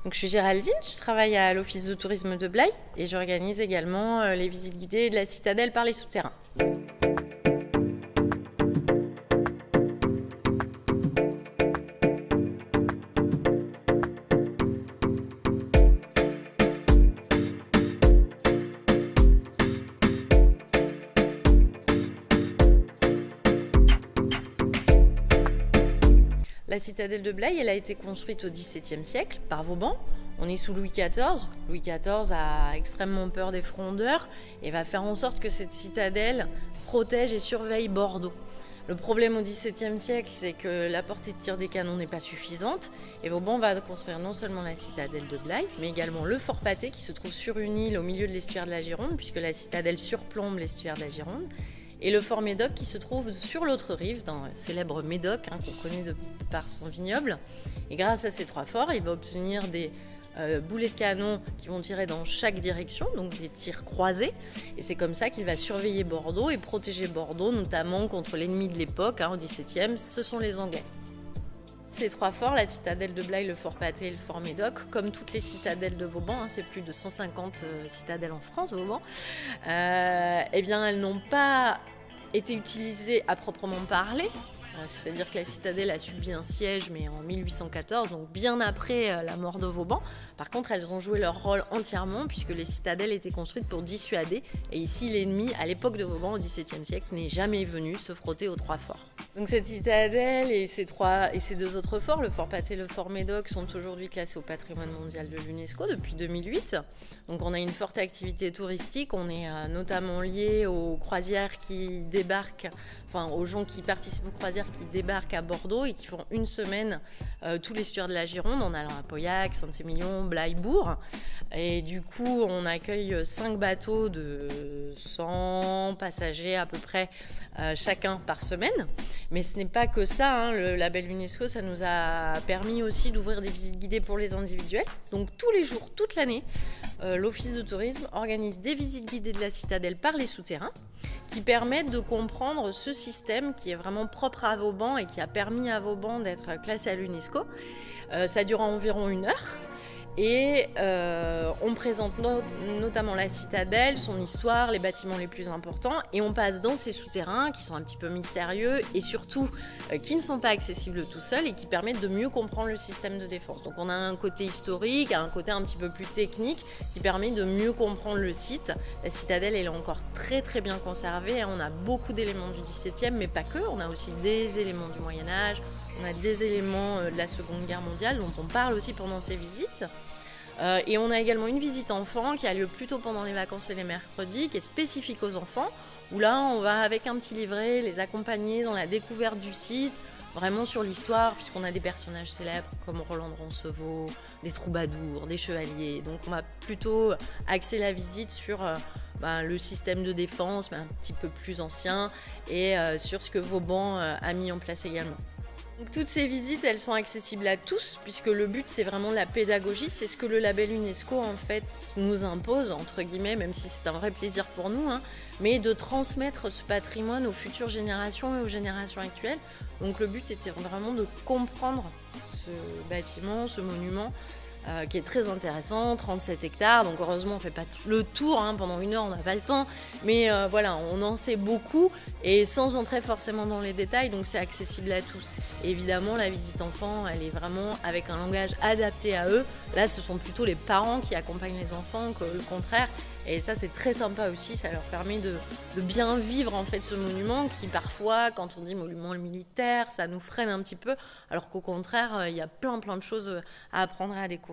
Donc, je suis Géraldine, je travaille à l'Office de tourisme de Blaye et j'organise également les visites guidées de la citadelle par les souterrains. La citadelle de Blaye, elle a été construite au XVIIe siècle par Vauban. On est sous Louis XIV. Louis XIV a extrêmement peur des frondeurs et va faire en sorte que cette citadelle protège et surveille Bordeaux. Le problème au XVIIe siècle, c'est que la portée de tir des canons n'est pas suffisante. Et Vauban va construire non seulement la citadelle de Blaye, mais également le Fort Patay qui se trouve sur une île au milieu de l'estuaire de la Gironde, puisque la citadelle surplombe l'estuaire de la Gironde. Et le fort Médoc qui se trouve sur l'autre rive, dans le célèbre Médoc, qu'on connaît par son vignoble. Et grâce à ces 3 forts, il va obtenir des boulets de canon qui vont tirer dans chaque direction, donc des tirs croisés. Et c'est comme ça qu'il va surveiller Bordeaux et protéger Bordeaux, notamment contre l'ennemi de l'époque, au XVIIe, ce sont les Anglais. Ces 3 forts, la citadelle de Blaye, le fort Patay et le fort Médoc, comme toutes les citadelles de Vauban, c'est plus de 150 citadelles en France, Vauban, eh bien elles n'ont pas été utilisées à proprement parler. C'est-à-dire que la citadelle a subi un siège, mais en 1814, donc bien après la mort de Vauban. Par contre, elles ont joué leur rôle entièrement, puisque les citadelles étaient construites pour dissuader. Et ici, l'ennemi, à l'époque de Vauban, au XVIIe siècle, n'est jamais venu se frotter aux 3 forts. Donc cette citadelle et ces 2 autres forts, le fort Patay et le fort Médoc, sont aujourd'hui classés au patrimoine mondial de l'UNESCO depuis 2008. Donc on a une forte activité touristique, on est notamment lié aux croisières qui débarquent, aux gens qui participent aux croisières qui débarquent à Bordeaux et qui font une semaine tous les l'estuaire de la Gironde en allant à Pauillac, Saint-Émilion, Blaye, Bourg. Et du coup, on accueille 5 bateaux de 100 passagers à peu près chacun par semaine. Mais ce n'est pas que ça, le label UNESCO, ça nous a permis aussi d'ouvrir des visites guidées pour les individuels. Donc tous les jours, toute l'année, l'Office de tourisme organise des visites guidées de la citadelle par les souterrains qui permettent de comprendre ce système qui est vraiment propre à Vauban et qui a permis à Vauban d'être classé à l'UNESCO. Ça dure environ 1 heure. Et on présente notamment la citadelle, son histoire, les bâtiments les plus importants, et on passe dans ces souterrains qui sont un petit peu mystérieux et surtout qui ne sont pas accessibles tout seuls et qui permettent de mieux comprendre le système de défense. Donc on a un côté historique, un côté un petit peu plus technique qui permet de mieux comprendre le site. La citadelle, elle est encore très très bien conservée, on a beaucoup d'éléments du XVIIe, mais pas que, on a aussi des éléments du Moyen-Âge, on a des éléments de la Seconde Guerre mondiale dont on parle aussi pendant ces visites. Et on a également une visite enfant qui a lieu plutôt pendant les vacances et les mercredis, qui est spécifique aux enfants, où là on va avec un petit livret les accompagner dans la découverte du site, vraiment sur l'histoire, puisqu'on a des personnages célèbres comme Roland de Roncevaux, des troubadours, des chevaliers. Donc on va plutôt axer la visite sur le système de défense, mais un petit peu plus ancien, et sur ce que Vauban a mis en place également. Donc, toutes ces visites, elles sont accessibles à tous, puisque le but, c'est vraiment la pédagogie. C'est ce que le label UNESCO, en fait, nous impose, entre guillemets, même si c'est un vrai plaisir pour nous, mais de transmettre ce patrimoine aux futures générations et aux générations actuelles. Donc, le but était vraiment de comprendre ce bâtiment, ce monument, qui est très intéressant, 37 hectares, donc heureusement on ne fait pas le tour, pendant 1 heure on n'a pas le temps, mais voilà, on en sait beaucoup et sans entrer forcément dans les détails, donc c'est accessible à tous. Et évidemment la visite enfant, elle est vraiment avec un langage adapté à eux, là ce sont plutôt les parents qui accompagnent les enfants que le contraire, et ça c'est très sympa aussi, ça leur permet de bien vivre en fait ce monument qui parfois, quand on dit monument militaire, ça nous freine un petit peu, alors qu'au contraire il y a plein de choses à apprendre et à découvrir.